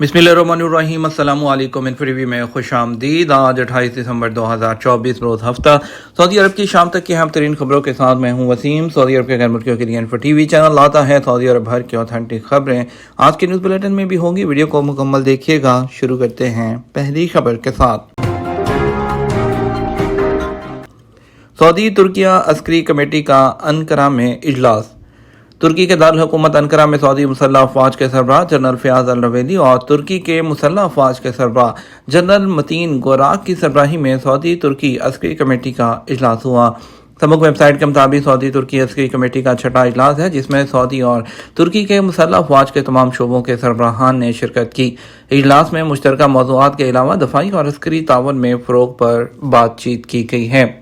बिस्मिल्लाहिर्रहमानिर्रहीम अस्सलामु अलैकुम इन्फोटीवी में खुश आमदीद। आज 28 दिसंबर 2024 रोज़ हफ्ता सऊदी अरब की शाम तक की अहम तरीन खबरों के साथ मैं हूं वसीम। सऊदी अरब के गैर मुल्कियों के लिए इन्फोटीवी चैनल लाता है सऊदी अरब भर की ऑथेंटिक खबरें। आज के न्यूज़ बुलेटिन में भी होंगी, वीडियो को मुकम्मल देखिएगा। शुरू करते हैं पहली खबर के साथ। सऊदी तुर्किया अस्करी कमेटी का अनकरा में इजलास। तुर्की के दारुल हुकूमत अनकरा में सऊदी मुसल्लह अफवाज के सरबराह जनरल फयाज अल रवेली और तुर्की के मुसल्लह अफवाज के सरबराह जनरल मतीन गोराक की सरबराही में सऊदी तुर्की अस्करी कमेटी का इजलास हुआ। सबक वेबसाइट के मुताबिक सऊदी तुर्की अस्करी कमेटी का छठा इजलास है, जिसमें सऊदी और तुर्की के मुसल्लह अफवाज के तमाम शोबों के सरबराहान ने शिरकत की। इजलास में मुश्तरका मौज़ूआत के अलावा दफाई और अस्करी तावन में फ़रोग पर बातचीत की गई है।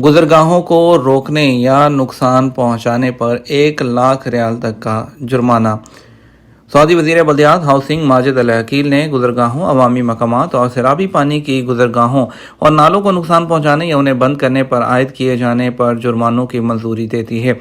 गुजरगाहों को रोकने या नुकसान पहुंचाने पर 1 लाख रियाल तक का जुर्माना। सऊदी वज़ीर बल्दियात हाउसिंग माजिद अल अकील ने गुजरगाहों, अवामी मकामात और सैराबी पानी की गुजरगाहों और नालों को नुकसान पहुंचाने या उन्हें बंद करने पर आयद किए जाने पर जुर्मानों की मंजूरी देती है।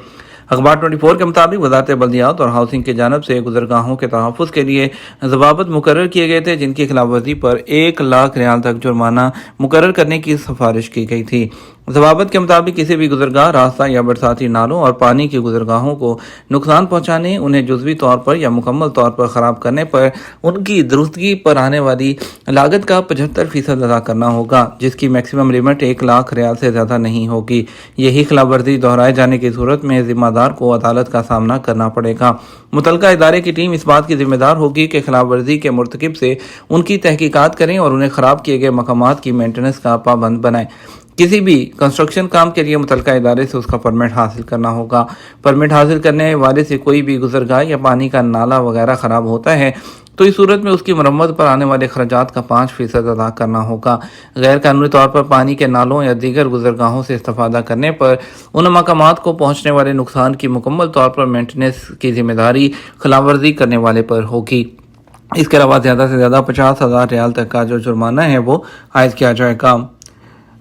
अखबार 24 के मुताबिक वज़ारत बल्दियात और हाउसिंग की जानब से गुजरगाहों के तहफ़्फ़ुज़ के लिए ज़वाबित मुकर्रर किए गए थे, जिनकी खिलाफवर्जी पर 1 लाख रियाल तक जुर्माना मुकर्रर करने की सिफारिश की गई थी। ज़वाबित के मुताबिक किसी भी गुजरगाह, रास्ता या बरसाती नालों और पानी की गुजरगाहों को नुकसान पहुँचाने, उन्हें जुज़वी तौर पर या मुकम्मल तौर पर ख़राब करने पर उनकी दुरुस्तगी पर आने वाली लागत का 75% अदा करना होगा, जिसकी मैक्सिमम लिमिट 1 लाख रियाल से ज़्यादा नहीं होगी। यही खिलाफवर्जी दोहराए जाने की सूरत में ज़िम्मेदार को अदालत का सामना करना पड़ेगा। मुतलका इदारे की टीम इस बात की जिम्मेदार होगी कि खिलाफवर्जी के मुर्तकिब से उनकी तहकीकात करें और उन्हें ख़राब किए गए मकामात की मेंटेनेंस का पाबंद बनाएं। किसी भी कंस्ट्रक्शन काम के लिए मुतलका इदारे से उसका परमिट हासिल करना होगा। परमिट हासिल करने वाले से कोई भी गुजरगाह या पानी का नाला वगैरह ख़राब होता है तो इस सूरत में उसकी मरम्मत पर आने वाले खर्चात का 5% अदा करना होगा। गैर कानूनी तौर पर पानी के नालों या दीगर गुजरगाहों से इस्तेफादा करने पर उन मकामात को पहुँचने वाले नुकसान की मुकम्मल तौर पर मेंटेनेंस की जिम्मेदारी खिलाफवर्जी करने वाले पर होगी। इसके अलावा ज़्यादा से ज़्यादा 50,000 रियाल तक का जो जुर्माना है वो आयद किया जाएगा।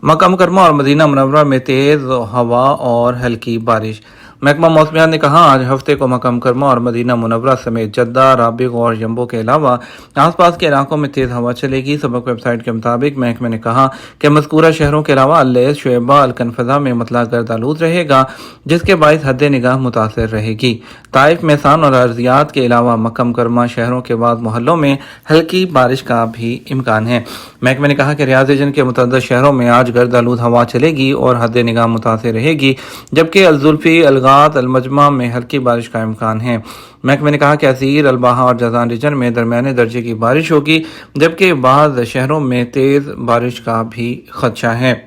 मक्का मुकरमा और मदीना मुनव्वरा में तेज़ हवा और हल्की बारिश। महकमा मौसमियात ने कहा, आज हफ्ते को मक्का मुकरमा और मदीना मुनव्वरा समेत जद्दा, राबिग और जम्बो के अलावा आसपास के इलाकों में तेज़ हवा चलेगी। सबक वेबसाइट के मुताबिक महकमे ने कहा कि मज़कूरा शहरों के अलावा अल्लैस, शुएबा, अलकनफज़ा में मतला गर्द आलूद रहेगा, जिसके बायस हद निगाह मुतासर रहेगी। ताइफ, मेहसान और अर्जियात के अलावा मक्का मुकरमा शहरों के बाद मोहल्लों में हल्की बारिश का भी इम्कान है। महकमे ने कहा कि रियाज रीजन के मुतअद्दिद शहरों में आज गर्द आलूद हवा चलेगी और हद निगाह मुतासर रहेगी, जबकि अलजुल्फी, अलगात, अलमजमा में हल्की बारिश का इम्कान है। महकमे ने कहा कि असीर, अलबाहा और जजान रीजन में दरमियाने दर्जे की बारिश होगी, जबकि बाद शहरों में तेज़ बारिश का भी खदशा है।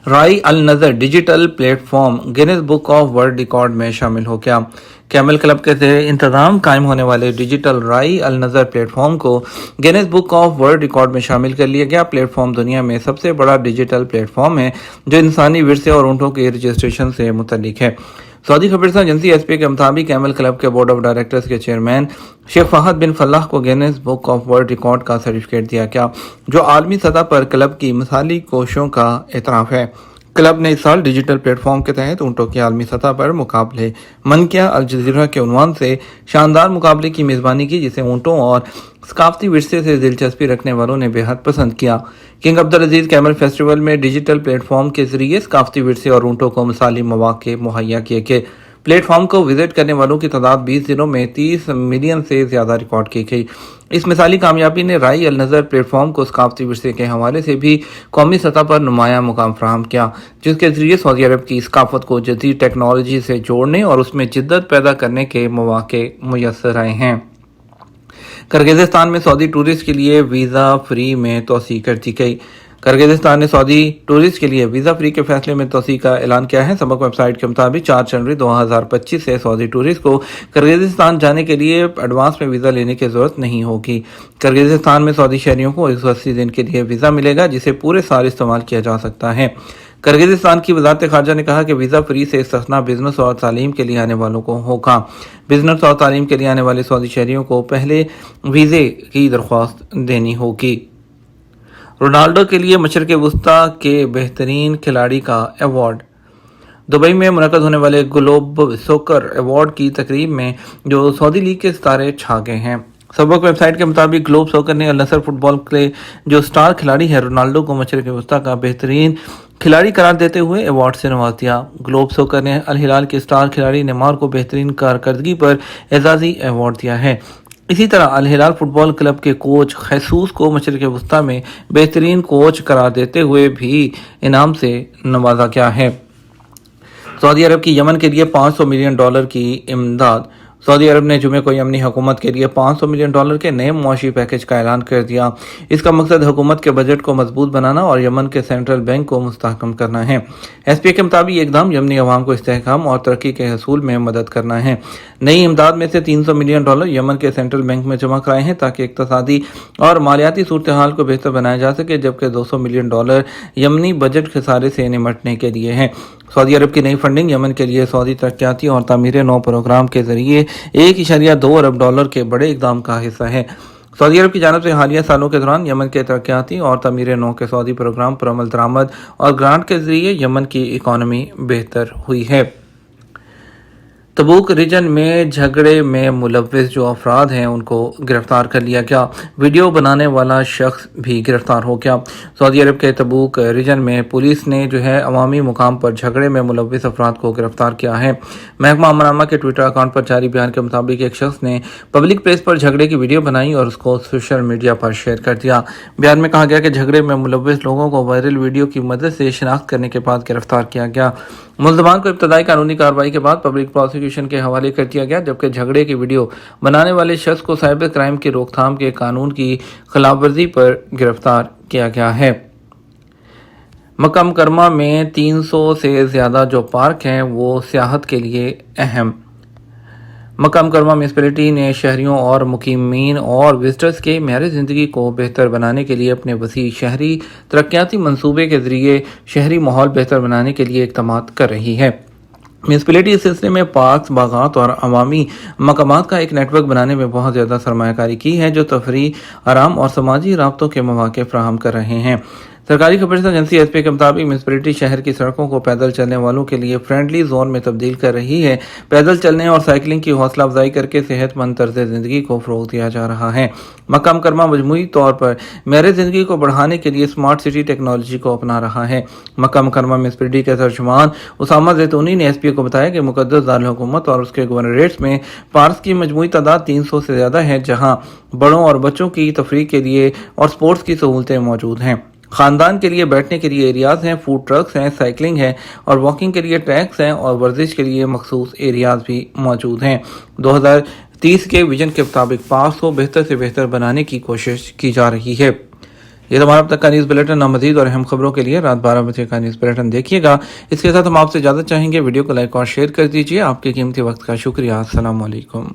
राई अल नज़र digital platform Guinness book of world record में शामिल हो गया। कैमल क्लब के ज़ेर इंतज़ाम कायम होने वाले डिजिटल राई अल नज़र प्लेटफॉर्म को Guinness book of world record में शामिल कर लिया गया। प्लेटफॉर्म दुनिया में सबसे बड़ा डिजिटल प्लेटफॉर्म है जो इंसानी विरसे और ऊँटों के रजिस्ट्रेशन से मुतल्लिक है। सऊदी खबरसां एजेंसी एसपी के मुताबिक कैमल क्लब के बोर्ड ऑफ डायरेक्टर्स के चेयरमैन शेख फहद बिन फलाह को Guinness book of world record का सर्टिफिकेट दिया गया, जो आलमी सतह पर क्लब की मिसाली कोशिशों का एतराफ़ है। क्लब ने इस साल डिजिटल प्लेटफॉर्म के तहत ऊँटों की आलमी सतह पर मुकाबले मनकिया अल जज़ीरा के उन्वान से शानदार मुकाबले की मेज़बानी की, जिसे ऊँटों और सकाफती विरसे से दिलचस्पी रखने वालों ने बेहद पसंद किया। किंग अब्दुल अजीज़ कैमल फेस्टिवल में डिजिटल प्लेटफॉर्म के जरिए सकाफती विरसे और ऊँटों को मिसाली मौक़े मुहैया किए गए। प्लेटफॉर्म को विजिट करने वालों की तादाद 20 दिनों में 30 मिलियन से ज़्यादा रिकॉर्ड की गई। इस मिसाली कामयाबी ने राई अल नज़र प्लेटफॉर्म को सकाफती विरसे के हवाले से भी कौमी सतह पर नुमाया मुकाम फराहम किया, जिसके ज़रिए सऊदी अरब की सकाफत को जदीद टेक्नोलॉजी से जोड़ने और उसमें जिद्दत पैदा करने के मौक़े मुयस्सर आए हैं। किर्गिज़स्तान में सऊदी टूरिस्ट के लिए वीज़ा फ्री में तोसी कर दी गई। किर्गिज़स्तान ने सऊदी टूरिस्ट के लिए वीज़ा फ्री के फैसले में तोसी का ऐलान किया है। सबक वेबसाइट के मुताबिक 4 जनवरी 2025 से सऊदी टूरिस्ट को किर्गिज़स्तान जाने के लिए एडवांस में वीज़ा लेने की ज़रूरत नहीं होगी। किर्गिज़स्तान में सऊदी शहरियों को 180 दिन के लिए वीज़ा मिलेगा, जिसे पूरे साल इस्तेमाल किया जा सकता है। किर्गिज़स्तान की वज़ारत ख़ारजा ने कहा कि वीज़ा फ्री से इस्तिस्ना बिजनेस और तालीम के लिए आने वालों को होगा। बिजनेस और तालीम के लिए आने वाले सऊदी शहरियों को पहले वीज़े की दरख्वास्त देनी होगी। रोनाल्डो के लिए मशरिक़ वस्ता के बेहतरीन खिलाड़ी का एवॉर्ड। दुबई में मुनक़्क़द होने वाले ग्लोब सोकर अवार्ड की तकरीब में जो सऊदी लीग के सितारे छा गए हैं। सबक वेबसाइट के मुताबिक ग्लोब सॉकर ने अल नसर फुटबॉल के जो स्टार खिलाड़ी है रोनाल्डो को मशरिक़ वस्ती का बेहतरीन खिलाड़ी करार देते हुए अवार्ड से नवाज दिया। ग्लोब सॉकर ने अल हिलाल के स्टार खिलाड़ी नेमार को बेहतरीन कारकर्दगी पर एजाज़ी अवार्ड दिया है। इसी तरह अल हिलाल फुटबॉल क्लब के कोच खैसूस को मशरिक़ वस्ती में बेहतरीन कोच करार देते हुए भी इनाम से नवाजा गया है। सऊदी अरब की यमन के लिए $500 मिलियन की इमदाद। सऊदी अरब ने जुमे को यमनी हुकूमत के लिए $500 मिलियन के नए मुआशी पैकेज का ऐलान कर दिया। इसका मकसद हुकूमत के बजट को मजबूत बनाना और यमन के सेंट्रल बैंक को मुस्तहकम करना है। एसपीए के मुताबिक इकदाम यमनी अवाम को इस्तेहकाम और तरक्की के हसूल में मदद करना है। नई इमदाद में से $300 मिलियन यमन के सेंट्रल बैंक में जमा कराए हैं ताकि इक्तसादी और मालियाती सूरत हाल को बेहतर बनाया जा सके, जबकि $200 मिलियन यमनी बजट खसारे से निपटने के लिए है। सऊदी अरब की नई फंडिंग यमन के लिए सऊदी तरक्याती और तामीर नौ प्रोग्राम के जरिए $1.2 अरब के बड़े इकदाम का हिस्सा है। सऊदी अरब की जानब से हालिया सालों के दौरान यमन के तरक्याती और तामीर नौ के सऊदी प्रोग्राम पर अमल दरामद और ग्रांट के जरिए यमन की इकॉनमी बेहतर हुई है। तबूक रीजन में झगड़े में मुलव्विस जो अफराद हैं उनको गिरफ्तार कर लिया गया। वीडियो बनाने वाला शख्स भी गिरफ्तार हो गया। सऊदी अरब के तबूक रीजन में पुलिस ने जो है अवामी मुकाम पर झगड़े में मुलव्विस अफराद को गिरफ्तार किया है। महकमा अमनामा के ट्विटर अकाउंट पर जारी बयान के मुताबिक एक शख्स ने पब्लिक प्लेस पर झगड़े की वीडियो बनाई और उसको सोशल मीडिया पर शेयर कर दिया। बयान में कहा गया कि झगड़े में मुलव्विस लोगों को वायरल वीडियो की मदद से शिनाख्त करने के बाद गिरफ्तार किया गया। मुल्ज़मान को इब्तदाई कानूनी कार्रवाई के बाद पब्लिक प्रोसिक्यूशन के हवाले कर दिया गया, जबकि झगड़े की वीडियो बनाने वाले शख्स को साइबर क्राइम की रोकथाम के कानून की खिलाफवर्जी पर गिरफ्तार किया गया है। मक्का मुकर्रमा में 300 से ज़्यादा जो पार्क हैं वो सियाहत के लिए अहम। मक्का मुकर्रमा म्यूनसिपैलिटी ने शहरियों और मुकीमीन और विजिटर्स के मेयार ज़िंदगी को बेहतर बनाने के लिए अपने वसी शहरी तरक्याती मंसूबे के ज़रिए शहरी माहौल बेहतर बनाने के लिए इक़दाम कर रही है। म्यूनसिपैलिटी इस सिलसिले में पार्क्स, बागात और अवामी मकामात का एक नेटवर्क बनाने में बहुत ज़्यादा सरमायाकारी की है, जो तफरी, आराम और समाजी राब्तों के मौके फराहम कर रहे हैं। सरकारी खबरसां एजेंसी एसपी के मुताबिक म्यूनसिपैलिटी शहर की सड़कों को पैदल चलने वालों के लिए फ्रेंडली जोन में तब्दील कर रही है। पैदल चलने और साइकिलिंग की हौसला अफजाई करके सेहतमंद तर्ज ज़िंदगी को फ़रोग़ दिया जा रहा है। मक्का मुकर्रमा मजमूई तौर पर मेयार ज़िंदगी को बढ़ाने के लिए स्मार्ट सिटी टेक्नोलॉजी को अपना रहा है। मक्का मुकर्रमा म्यूनसिपैलिटी के तर्जुमान उसामा जैतूनी ने एसपी को बताया कि मुक़द्दस दारुल हुकूमत और उसके गवर्नरेट्स में पार्क्स की मजमूई तादाद 300 से ज़्यादा है, जहाँ बड़ों और बच्चों की तफरीह के लिए और स्पोर्ट्स की सहूलतें मौजूद हैं। खानदान के लिए बैठने के लिए एरियाज हैं, फूड ट्रक्स हैं, साइकिलिंग है और वॉकिंग के लिए ट्रैक्स हैं और वर्जिश के लिए मखसूस एरियाज भी मौजूद हैं। 2030 के विजन के मुताबिक पार्क को बेहतर से बेहतर बनाने की कोशिश की जा रही है। ये हमारा अब तक का न्यूज़ बुलेटिन। मज़ीद और अहम खबरों के लिए रात 12 बजे का न्यूज़ बुलेटिन देखिएगा। इसके साथ हम आपसे इजाज़त चाहेंगे। वीडियो को लाइक और शेयर कर दीजिए। आपके कीमती वक्त का शुक्रिया। अस्सलाम वालेकुम।